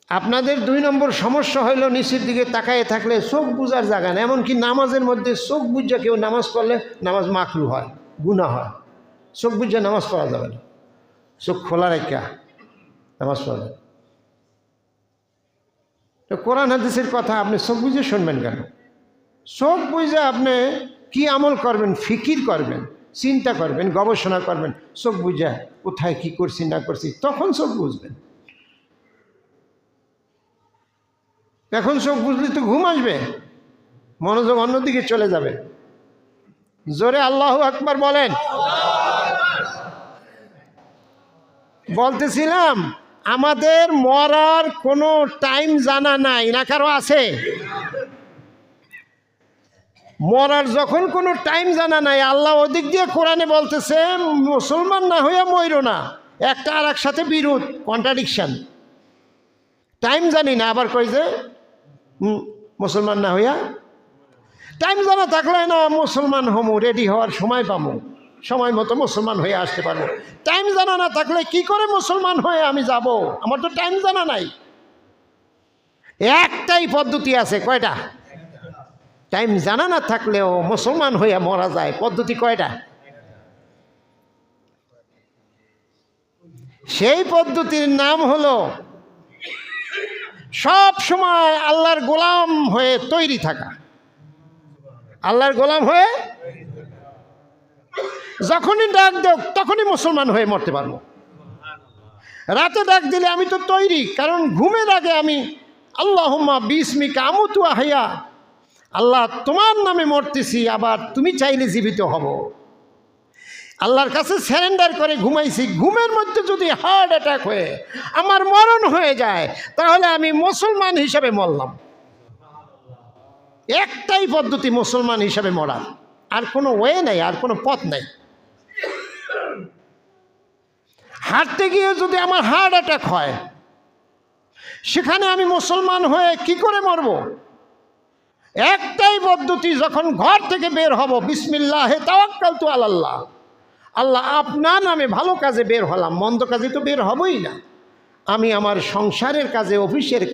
আপনাদের 2 নম্বর সমস্যা হইল নিচের দিকে তাকায় থাকলে চোখ বুঝার জায়গা না। এমনকি নামাজের মধ্যে চোখ বুঝা কেউ নামাজ পড়লে নামাজ মাকরু হয়, গুনাহ হয়। চোখ বুঝা নামাজ পড়া যাবে না, চোখ খোলা রেখা নামাজ পড়া যাবে। তো কোরআন হাদিসের কথা আপনি চোখ বুঝে শুনবেন কেন? চোখ বুঝে আপনি কি আমল করবেন, ফিকির করবেন, চিন্তা করবেন, গবেষণা করবেন। চোখ বুঝা কোথায় কি করছি না করছি তখন চোখ বুঝবেন। এখন চোখ বুঝলে তো ঘুম আসবে, মনোযোগ অন্যদিকে চলে যাবে। জোরে আল্লাহু আকবার বলেন। বলতেছিলাম আমাদের মরার কোনো টাইম জানা নাই না, কারো আছে? মরার যখন কোনো টাইম জানা নাই, আল্লাহ ওদিক দিয়ে কোরআনে বলতেছে মুসলমান না হইয়া মইরো না। একটা আর এক সাথে বিরোধ, কন্ট্রাডিকশন। টাইম জানি না, আবার কই যে মুসলমান না হইয়া। টাইম জানা থাকলে না মুসলমান হমু, রেডি হওয়ার সময় পাবো, সময় মতো মুসলমান হয়ে আসতে পারবো। টাইম জানা না থাকলে কি করে মুসলমান হয়ে আমি যাব? আমার তো টাইম জানা নাই। একটাই পদ্ধতি আছে। কয়টা? টাইম জানা না থাকলেও মুসলমান হইয়া মরা যায়। পদ্ধতি কয়টা? সেই পদ্ধতির নাম হলো সব সময় আল্লাহর গোলাম হয়ে তৈরি থাকা। আল্লাহর গোলাম হয়ে যখনই ডাক দেব তখনই মুসলমান হয়ে মরতে পারবো। রাতে ডাক দিলে আমি তো তৈরি, কারণ ঘুমের আগে আমি আল্লাহুম্মা বিসমিকা আমুতু আহইয়া, আল্লাহ তোমার নামে মরতেছি, আবার তুমি চাইলে জীবিত হব। আল্লাহর কাছে সারেন্ডার করে ঘুমাইছি। ঘুমের মধ্যে যদি হার্ট অ্যাটাক হয়ে আমার মরণ হয়ে যায় তাহলে আমি মুসলমান হিসাবে মরলাম। একটাই পদ্ধতি মুসলমান হিসাবে মরার, আর কোনো ওয়ে নাই, আর কোনো পথ নাই। হাঁটতে গিয়ে যদি আমার হার্ট অ্যাটাক হয়, সেখানে আমি মুসলমান হয়ে কি করে মরব? একটাই পদ্ধতি, যখন ঘর থেকে বের হব, বিসমিল্লাহে তাওয়াক্কালতু আলাল্লাহ, আল্লাহ আপনার নামে ভালো কাজে বের হলাম, মন্দ কাজে তো বের হবই না। আমি আমার সংসারের কাজে, অফিসের